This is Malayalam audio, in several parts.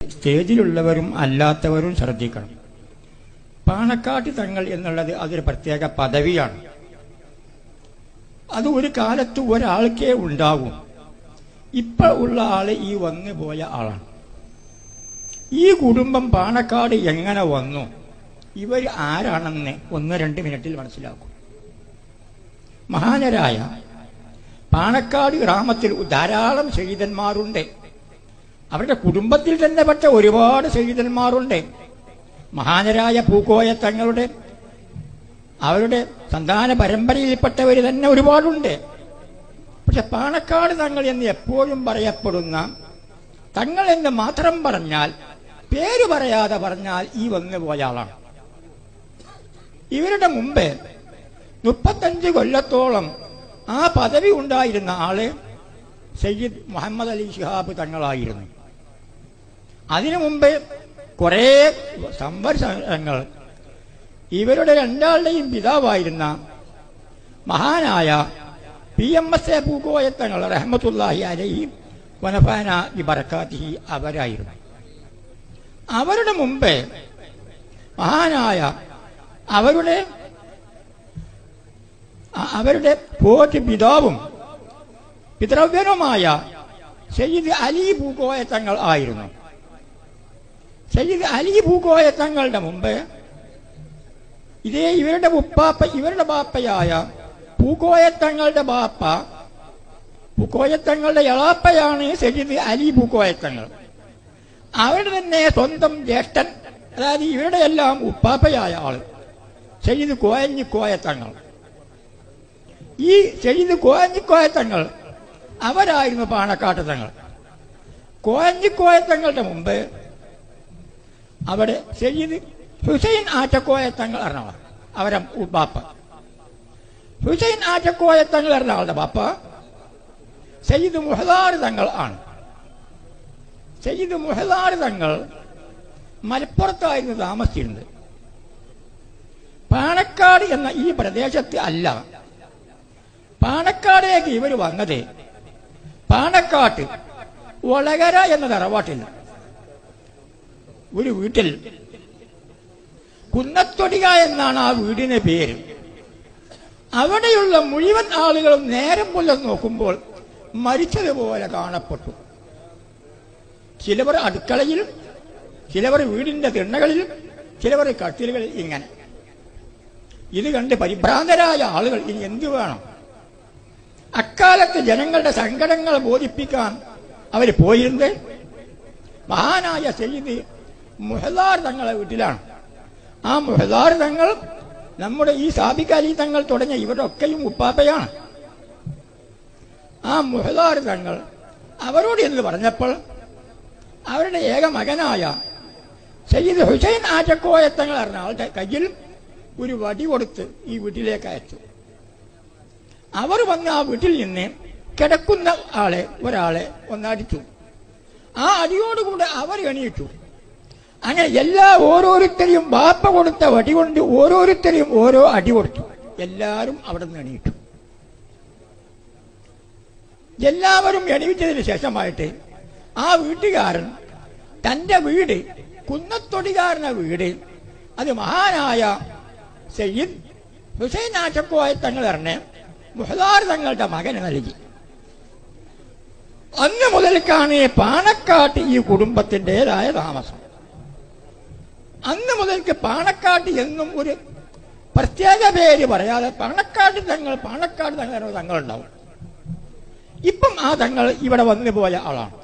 സ്റ്റേജിലുള്ളവരും അല്ലാത്തവരും ശ്രദ്ധിക്കണം. പാണക്കാട്ട് തങ്ങൾ എന്നുള്ളത് അതൊരു പ്രത്യേക പദവിയാണ്. അത് ഒരു കാലത്ത് ഒരാൾക്കേ ഉണ്ടാകും. ഇപ്പൊ ഉള്ള ആള് ഈ വന്നു പോയ ആളാണ്. ഈ കുടുംബം പാണക്കാട് എങ്ങനെ വന്നു, ഇവർ ആരാണെന്ന് 1-2 മിനിറ്റിൽ മനസ്സിലാക്കും. മഹാനരായ പാണക്കാട് ഗ്രാമത്തിൽ ധാരാളം സയ്യിദന്മാരുണ്ട്. അവരുടെ കുടുംബത്തിൽ തന്നെ പെട്ട ഒരുപാട് സയ്യിദന്മാരുണ്ട്. മഹാനരായ പൂക്കോയ തങ്ങളുടെ അവരുടെ സന്താന പരമ്പരയിൽപ്പെട്ടവർ തന്നെ ഒരുപാടുണ്ട്. പക്ഷെ പാണക്കാട് തങ്ങൾ എന്ന് എപ്പോഴും പറയപ്പെടുന്ന തങ്ങൾ എന്ന് മാത്രം പറഞ്ഞാൽ, പേര് പറയാതെ പറഞ്ഞാൽ ഈ വന്നു പോയ ആളാണ്. ഇവരുടെ മുമ്പ് 35 കൊല്ലത്തോളം ആ പദവി ഉണ്ടായിരുന്ന ആള് സയ്യിദ് മുഹമ്മദ് അലി ശിഹാബ് തങ്ങളായിരുന്നു. അതിനു മുമ്പ് കുറെ സംവത്സരങ്ങൾ ഇവരുടെ രണ്ടാളുടെയും പിതാവായിരുന്ന മഹാനായ PMS പൂക്കോയ തങ്ങൾ റഹ്മത്തുള്ളാഹി അലൈഹി വനഫഅന ബിബറകാതിഹി അവരായിരുന്നു. അവരുടെ മുമ്പ് മഹാനായ അവരുടെ പോറ്റ് പിതാവും പിതൃവ്യനുമായ സയ്യിദ് അലി പൂക്കോയ തങ്ങൾ ആയിരുന്നു. സയ്യിദ് അലി പൂക്കോയ തങ്ങളുടെ മുമ്പ് ഇതേ ഇവരുടെ ഉപ്പാപ്പ, ഇവരുടെ ബാപ്പയായ പൂക്കോയത്തങ്ങളുടെ ബാപ്പ, പൂക്കോയത്തങ്ങളുടെ എളാപ്പയാണ് സയ്യിദ് അലി പൂക്കോയത്തങ്ങൾ. അവരുടെ തന്നെ സ്വന്തം ജ്യേഷ്ഠൻ, അതായത് ഇവരുടെ എല്ലാം ഉപ്പാപ്പയായ ആള് സയ്യിദ് കോയഞ്ഞിക്കോയത്തങ്ങൾ. ഈ സയ്യിദ് കോയഞ്ഞിക്കോയത്തങ്ങൾ അവരായിരുന്നു പാണക്കാട്ട് തങ്ങൾ. കോയഞ്ഞിക്കോയത്തങ്ങളുടെ മുമ്പ് അവിടെ സയ്യിദ് ഹുസൈൻ ആറ്റക്കോയത്തങ്ങൾ എറണാകുളം, അവരെ ബാപ്പ. ഹുസൈൻ ആറ്റക്കോയത്തങ്ങൾ എറണാകുളത്തെ ബാപ്പ സയ്യിദ് മുഹദാർ തങ്ങൾ ആണ്. സയ്യിദ് മുഹദാർ തങ്ങൾ മലപ്പുറത്തായിരുന്നു താമസിച്ചിരുന്നത്. പാണക്കാട് എന്ന ഈ പ്രദേശത്ത് അല്ല. പാണക്കാടേക്ക് ഇവർ വന്നത് പാണക്കാട്ട് ഒളകര എന്ന തറവാട്ടിൽ ഒരു വീട്ടിൽ, കുന്നത്തൊടിക എന്നാണ് ആ വീടിന്റെ പേര്. അവിടെയുള്ള മുഴുവൻ ആളുകളും നേരം പുലർന്ന് നോക്കുമ്പോൾ മരിച്ചതുപോലെ കാണപ്പെട്ടു. ചിലവർ അടുക്കളയിൽ, ചിലവർ വീടിന്റെ തിണ്ണകളിൽ, ചിലവർ കട്ടിലുകളിൽ. ഇങ്ങനെ ഇത് കണ്ട് പരിഭ്രാന്തരായ ആളുകൾ ഇനി എന്തു വേണം? അക്കാലത്ത് ജനങ്ങളുടെ സങ്കടങ്ങൾ ബോധിപ്പിക്കാൻ അവർ പോയിരുന്നത് മഹാനായ സയ്യിദ് മുഹദാർ തങ്ങളെ വീട്ടിലാണ്. ആ മുഹദാർ തങ്ങൾ നമ്മുടെ ഈ സാബിഖ് അലി തങ്ങൾ തുടങ്ങിയ ഇവരൊക്കെയും ഉപ്പാപ്പയാണ്. ആ മുഹദാർ തങ്ങൾ അവരോട് എന്ന് പറഞ്ഞപ്പോൾ അവരുടെ ഏക മകനായ സയ്യിദ് ഹുസൈൻ ആറ്റക്കോയ തങ്ങൾ പറഞ്ഞ ആളുടെ കയ്യിൽ ഒരു വടി കൊടുത്ത് ഈ വീട്ടിലേക്ക് അയച്ചു. അവർ വന്ന് ആ വീട്ടിൽ നിന്ന് കിടക്കുന്ന ഒരാളെ ഒന്നടിച്ചു. ആ അടിയോടുകൂടെ അവർ എണീറ്റു. അങ്ങനെ ഓരോരുത്തരെയും ബാപ്പ കൊടുത്ത വടി കൊണ്ട് ഓരോരുത്തരെയും ഓരോ അടി കൊടുത്തു. എല്ലാവരും അവിടെ നിന്ന് എണീറ്റു. എല്ലാവരും എണീറ്റതിന് ശേഷമായിട്ട് ആ വീട്ടുകാരൻ തന്റെ വീട്, കുന്നത്തൊടികാരന്റെ വീട്, അത് മഹാനായ സയ്യിദ് ഹുസൈൻ ആറ്റക്കോയ തങ്ങൾ പറഞ്ഞ മുഹദാർ തങ്ങളുടെ മകന് നൽകി. അന്ന് മുതൽക്കാണ് പാണക്കാട്ട് ഈ കുടുംബത്തിൻ്റെതായ താമസം. അന്ന് മുതൽക്ക് പാണക്കാട്ട് എന്നും ഒരു പ്രത്യേക പേര് പറയാതെ പാണക്കാട് തങ്ങൾ തങ്ങളുണ്ടാവും. ഇപ്പം ആ തങ്ങൾ ഇവിടെ വന്നു പോയ ആളാണ്.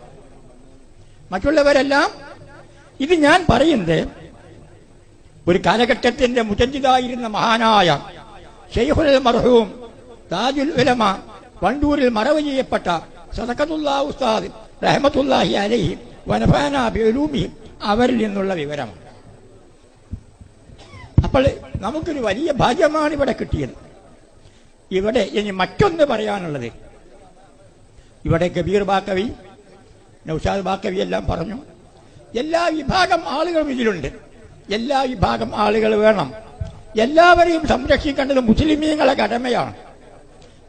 മറ്റുള്ളവരെല്ലാം ഇത് ഞാൻ പറയുന്നത് ഒരു കാലഘട്ടത്തിന്റെ മുജദ്ദിദായിരുന്ന മഹാനായ ശൈഖുൽ മർഹൂം താജുൽ ഉലമ വണ്ടൂരിൽ മറവ് ചെയ്യപ്പെട്ട സദഖത്തുല്ലാ ഉസ്താദ് റഹ്മത്തുള്ളാഹി അലൈഹി വനഫഅന ബിഉലൂമിഹി അവരിൽ നിന്നുള്ള വിവരമാണ്. അപ്പോൾ നമുക്കൊരു വലിയ ഭാഗ്യമാണ് ഇവിടെ കിട്ടിയത്. ഇവിടെ ഇനി മറ്റൊന്ന് പറയാനുള്ളത്, ഇവിടെ കബീർ ബാക്കവി, നൗഷാദ് ബാക്കവി എല്ലാം പറഞ്ഞു. എല്ലാ വിഭാഗം ആളുകളും ഇതിലുണ്ട്. എല്ലാ വിഭാഗം ആളുകൾ വേണം. എല്ലാവരെയും സംരക്ഷിക്കേണ്ടത് മുസ്ലിമീങ്ങളെ കടമയാണ്.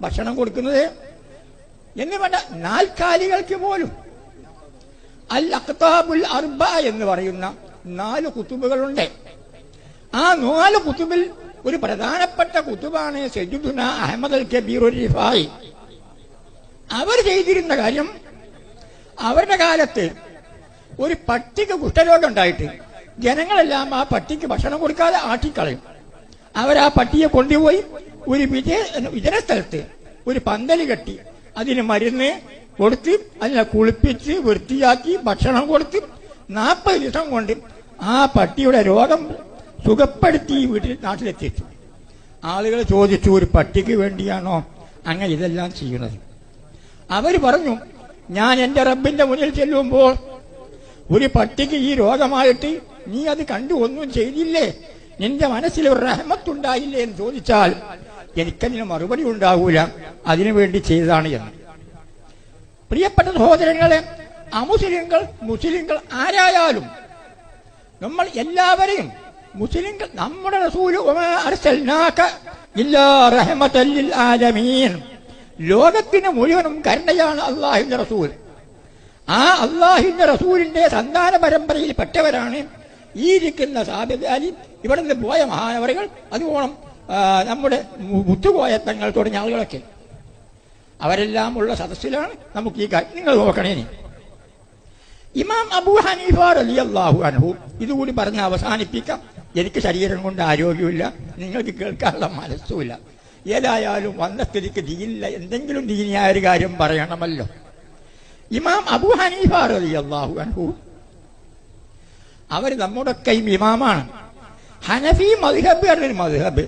ഭക്ഷണം കൊടുക്കുന്നത് എന്ന് വേണ്ട, നാൽക്കാലികൾക്ക് പോലും അൽ അഖ്താബുൽ അർബ എന്ന് പറയുന്ന 4 കുത്തുബുകളുണ്ട്. ആ 4 കുത്തുബിൽ ഒരു പ്രധാനപ്പെട്ട കുത്തുബാണ് സയ്യിദുന അഹ്മദ് അൽ കബീർ റിഫായി. അവർ ചെയ്തിരുന്ന കാര്യം, അവരുടെ കാലത്ത് ഒരു പട്ടിക്ക് കുഷ്ഠരോഗം ഉണ്ടായിട്ട് ജനങ്ങളെല്ലാം ആ പട്ടിക്ക് ഭക്ഷണം കൊടുക്കാതെ ആട്ടിക്കളയും. അവരാ പട്ടിയെ കൊണ്ടുപോയി ഒരു വിജന സ്ഥലത്ത് ഒരു പന്തല് കെട്ടി അതിന് മരുന്ന് കൊടുത്ത് അതിനെ കുളിപ്പിച്ച് വൃത്തിയാക്കി ഭക്ഷണം കൊടുത്ത് 40 ദിവസം കൊണ്ട് ആ പട്ടിയുടെ രോഗം സുഖപ്പെടുത്തി നാട്ടിലെത്തിച്ചു. ആളുകൾ ചോദിച്ചു, ഒരു പട്ടിക്ക് വേണ്ടിയാണോ അങ്ങനെ ഇതെല്ലാം ചെയ്യുന്നത്? അവർ പറഞ്ഞു, ഞാൻ എന്റെ റബ്ബിന്റെ മുന്നിൽ ചെല്ലുമ്പോൾ ഒരു പട്ടിക്ക് ഈ രോഗമായിട്ട് നീ അത് കണ്ടു ഒന്നും ചെയ്തില്ലേ, നിന്റെ മനസ്സിൽ ഒരു റഹ്മത്തുണ്ടായില്ലേ എന്ന് ചോദിച്ചാൽ എനിക്കതിന് മറുപടി ഉണ്ടാകൂല, അതിനുവേണ്ടി ചെയ്തതാണ് എന്ന്. പ്രിയപ്പെട്ട സഹോദരങ്ങളെ, അമുസ്ലിങ്ങൾ മുസ്ലിങ്ങൾ ആരായാലും നമ്മൾ എല്ലാവരെയും മുസ്ലിങ്ങൾ നമ്മുടെ റസൂല് അർസൽനാക ഇല്ലാ റഹ്മത്തൽ ലിൽ ആലമീൻ, ലോകത്തിന് മുഴുവനും കരുണയാണ് അല്ലാഹുവിന്റെ റസൂൽ. ആ അല്ലാഹുവിന്റെ റസൂലിന്റെ സന്താന പരമ്പരയിൽ പെട്ടവരാണ് ഈ ഇരിക്കുന്ന സാബിത് അലി, ഇവിടെ നിന്ന് പോയ മഹാനവറുകൾ, അതുപോണം നമ്മുടെ മുത്തുകോയത്തങ്ങൾ തുടങ്ങിയ ആളുകളൊക്കെ. അവരെല്ലാം ഉള്ള സദസ്സിലാണ് നമുക്ക് ഈ കാര്യം. നിങ്ങൾ നോക്കണേ. ഇമാം അബൂ ഹനീഫ റളിയല്ലാഹു അൻഹു, ഇതുകൂടി പറഞ്ഞ് അവസാനിപ്പിക്കാം. എനിക്ക് ശരീരം കൊണ്ട് ആരോഗ്യമില്ല, നിങ്ങൾക്ക് കേൾക്കാനുള്ള മനസ്സുമില്ല. ഏതായാലും വന്ന സ്ഥിതിക്ക് ദീനില്ല, എന്തെങ്കിലും ദീനിയായ ഒരു കാര്യം പറയണമല്ലോ. ഇമാം അബൂ ഹനീഫ റളിയല്ലാഹു അൻഹു അവർ നമ്മുടെയൊക്കെയും ഇമാമാണ്. ഹനഫി മദ്ഹബ് എന്നൊരു മദ്ഹബ്